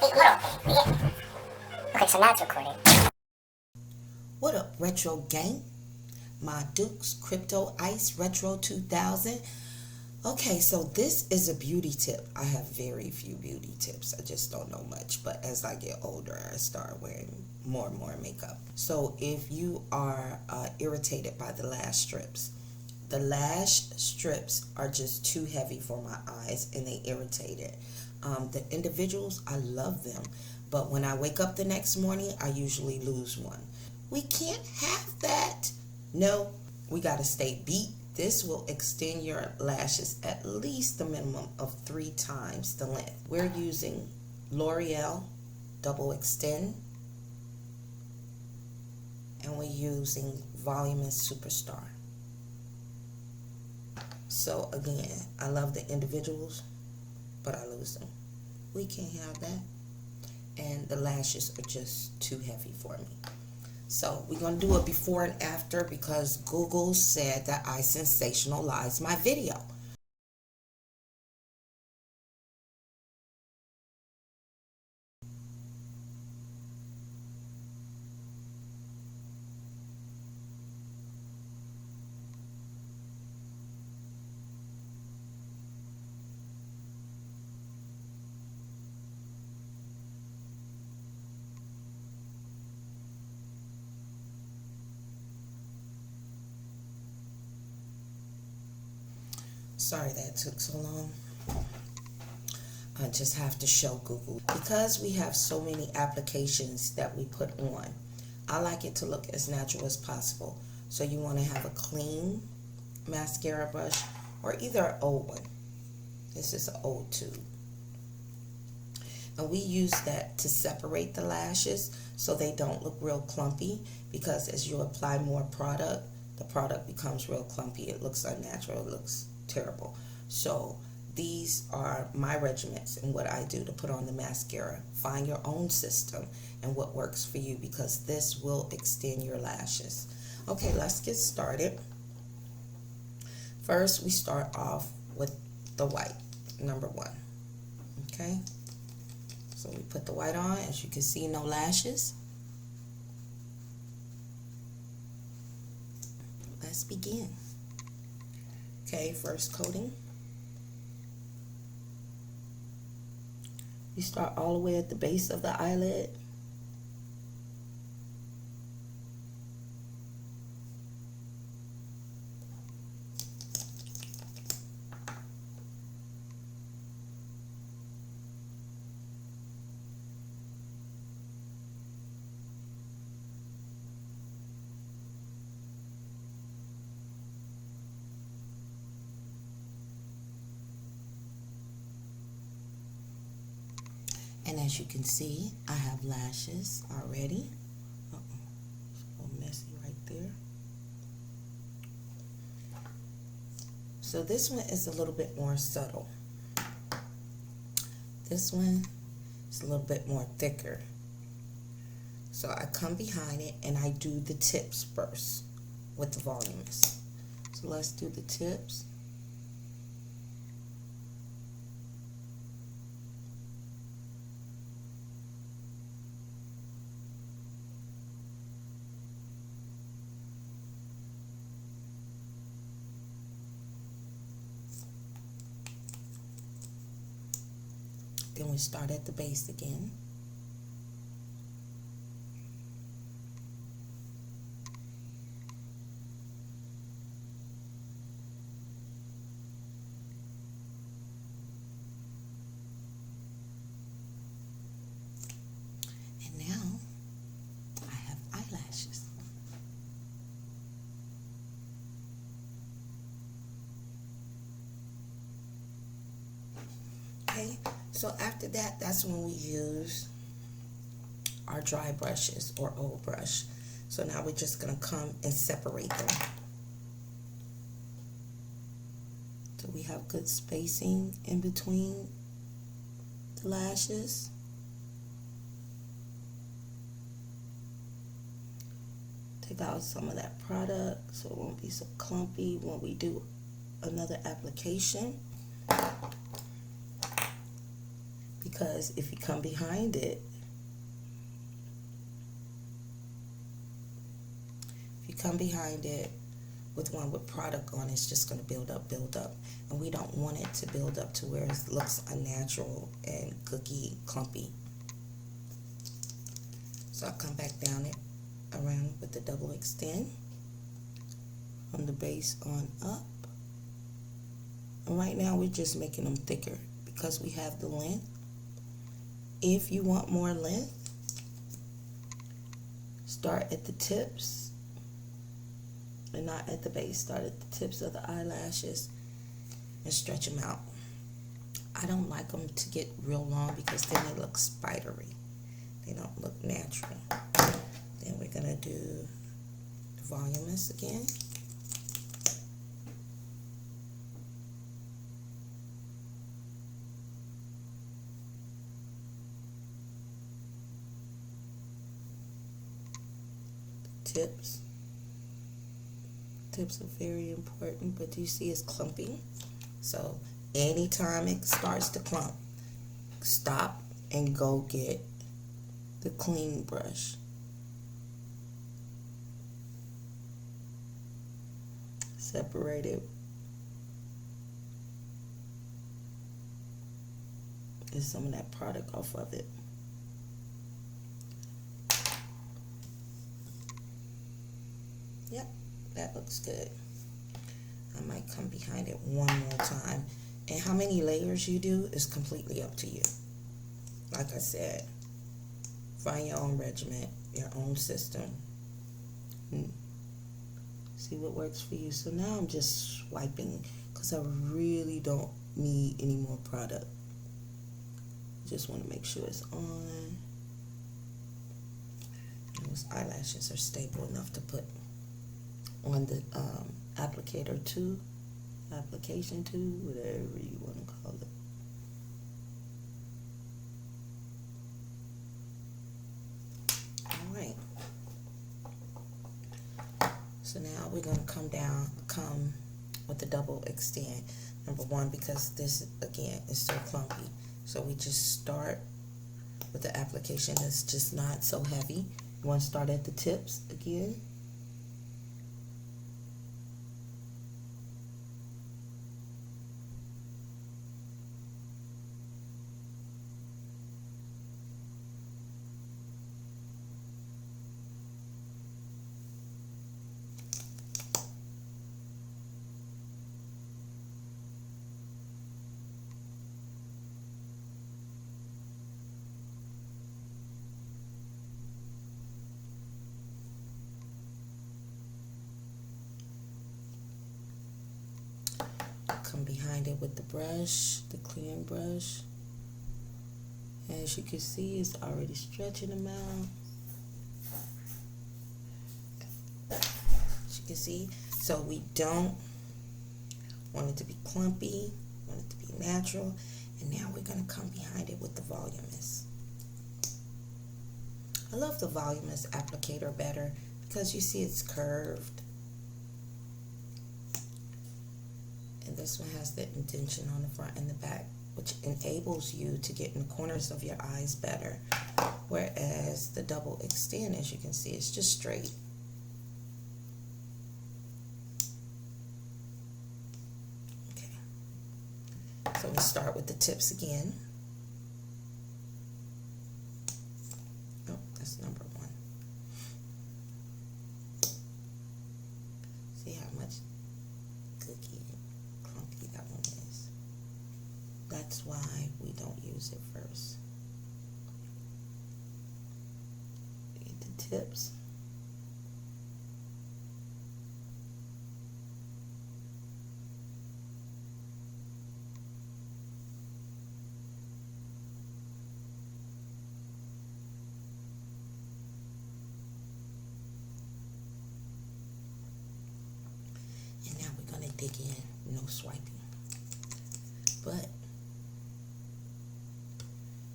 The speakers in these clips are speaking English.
Okay, so now it's recording. What up, Retro Gang? My Dukes Crypto Ice Retro 2000. Okay, so this is a beauty tip. I have very few beauty tips. I just don't know much. But as I get older, I start wearing more and more makeup. So if you are irritated by the lash strips are just too heavy for my eyes and they irritate it. The individuals, I love them. But when I wake up the next morning, I usually lose one. We can't have that. No, we got to stay beat. This will extend your lashes at least a minimum of 3 times the length. We're using L'Oreal Double Extend, and we're using Voluminous Superstar. So again, I love the individuals, but I lose them. We can't have that. And the lashes are just too heavy for me. So we're going to do a before and after because Google said that I sensationalized my video. Sorry that took so long. I just have to show Google. Because we have so many applications that we put on, I like it to look as natural as possible. So you want to have a clean mascara brush or either an old one. This is an old tube. And we use that to separate the lashes so they don't look real clumpy, because as you apply more product, the product becomes real clumpy. It looks unnatural. It looks terrible. So these are my regimens and what I do to put on the mascara. Find your own system and what works for you, because this will extend your lashes. Okay, let's get started. First, we start off with the white, number 1. Okay, so we put the white on. As you can see, no lashes. Let's begin. Okay, first coating. You start all the way at the base of the eyelid. And as you can see, I have lashes already. It's a little messy right there. So this one is a little bit more subtle. This one is a little bit more thicker. So I come behind it and I do the tips first with the voluminous. So let's do the tips. Then we start at the base again. And now I have eyelashes. Okay. So after that, that's when we use our dry brushes or old brush. So now we're just going to come and separate them. So we have good spacing in between the lashes. Take out some of that product so it won't be so clumpy when we do another application. because if you come behind it, with one with product on, it's just going to build up, and we don't want it to build up to where it looks unnatural and cookie clumpy. So I'll come back down it around with the double extend from the base on up. And right now we're just making them thicker because we have the length. If you want more length, start at the tips and not at the base. Start at the tips of the eyelashes and stretch them out. I don't like them to get real long because then they look spidery. They don't look natural. Then we're gonna do the voluminous again. Tips. Tips are very important, but do you see it's clumping? So anytime it starts to clump, stop and go get the clean brush. Separate it. Get some of that product off of it. Yep, that looks good. I might come behind it one more time. And how many layers you do is completely up to you. Like I said, find your own regimen, your own system. See what works for you. So now I'm just swiping because I really don't need any more product. Just want to make sure it's on. Those eyelashes are stable enough to put on the application two, whatever you want to call it. All right. So now we're going to come with the double extend. Number one, because this again is so clumpy. So we just start with the application that's just not so heavy. You want to start at the tips again. Come behind it with the brush, the clearing brush. As you can see, it's already stretching them out. As you can see, so we don't want it to be clumpy, we want it to be natural. And now we're going to come behind it with the voluminous. I love the voluminous applicator better because you see it's curved. And this one has the indentation on the front and the back, which enables you to get in the corners of your eyes better. Whereas the double extend, as you can see, it's just straight. Okay. So we start with the tips again. Oh, that's number one. See how much cookie that one is. That's why we don't use it first. Get the tips. And now we're going to dig in, no swiping. But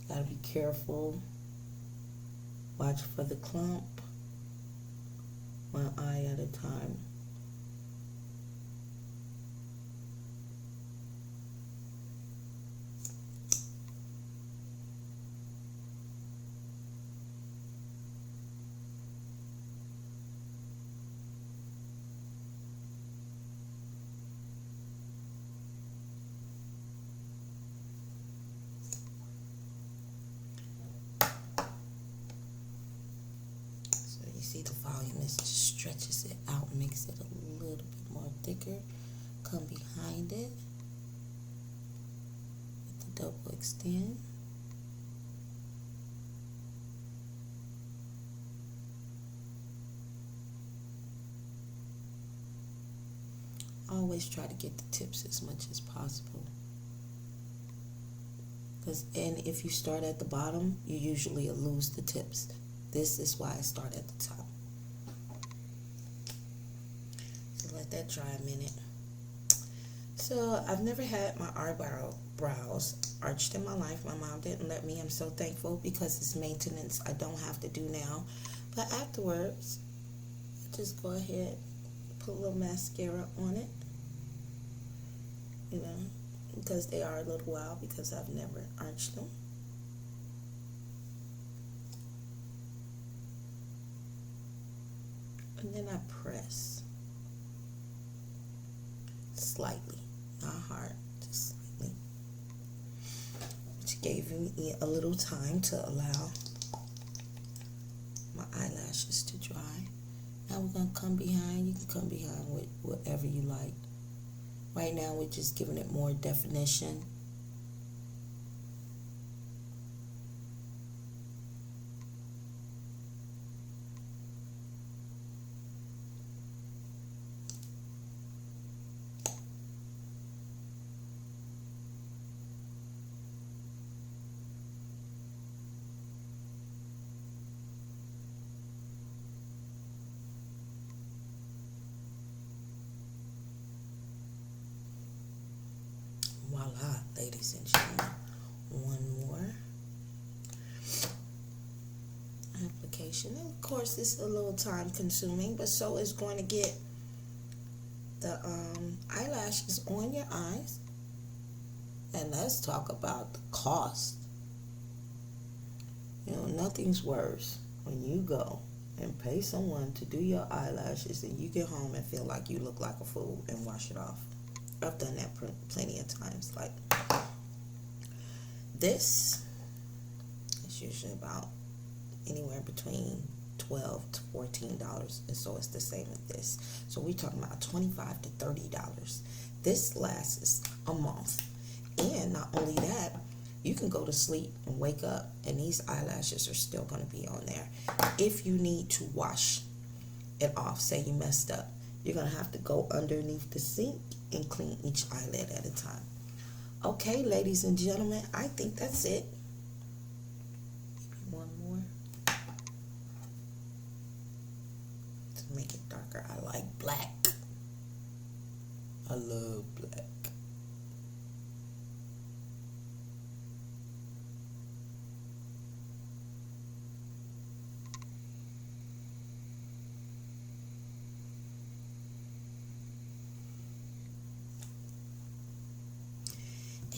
gotta be careful. Watch for the clump. One eye at a time. see the volume, it just stretches it out, makes it a little bit more thicker. Come behind it with the double extend. Always try to get the tips as much as possible. And if you start at the bottom, you usually lose the tips. This is why I start at the top. So let that dry a minute. So I've never had my eyebrows arched in my life. My mom didn't let me. I'm so thankful because it's maintenance I don't have to do now. But afterwards, I just go ahead, put a little mascara on it. You know, because they are a little wild because I've never arched them. And then I press slightly, not hard, just slightly. Which gave me a little time to allow my eyelashes to dry. Now we're going to come behind. You can come behind with whatever you like. Right now we're just giving it more definition. Voila, ladies and gentlemen. One more application. And of course, it's a little time consuming, but so is going to get the eyelashes on your eyes. And let's talk about the cost. You know, nothing's worse when you go and pay someone to do your eyelashes and you get home and feel like you look like a fool and wash it off. I've done that plenty of times. Like this is usually about anywhere between $12 to $14, and so it's the same with this. So we're talking about $25 to $30. This lasts a month, and not only that, you can go to sleep and wake up, and these eyelashes are still going to be on there. If you need to wash it off, say you messed up, you're going to have to go underneath the sink and clean each eyelid at a time. Okay, ladies and gentlemen, I think that's it. Maybe one more. To make it darker, I like black. I love black.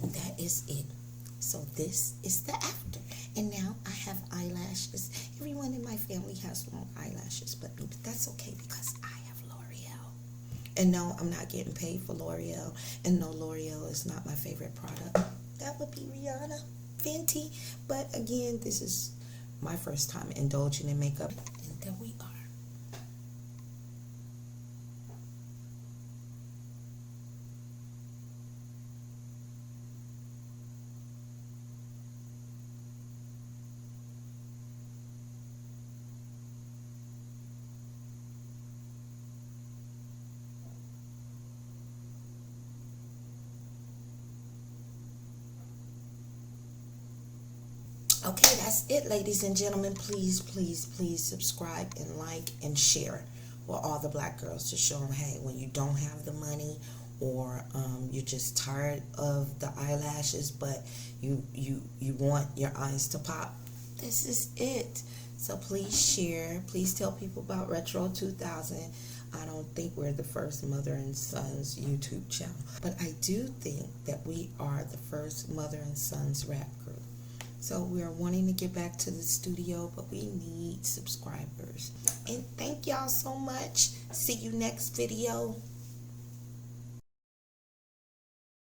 And that is it. So this is the after. And now I have eyelashes. Everyone in my family has long eyelashes but me, but that's okay because I have L'Oreal. And no, I'm not getting paid for L'Oreal. And no, L'Oreal is not my favorite product. That would be Rihanna, Fenty. But again, this is my first time indulging in makeup. And there we are. Okay, that's it, ladies and gentlemen. Please, please, please subscribe and like and share with all the black girls to show them, hey, when you don't have the money or you're just tired of the eyelashes, but you want your eyes to pop, this is it. So please share. Please tell people about Retro 2000. I don't think we're the first Mother and Sons YouTube channel, but I do think that we are the first Mother and Sons rap group. So we are wanting to get back to the studio, but we need subscribers. And thank y'all so much. See you next video.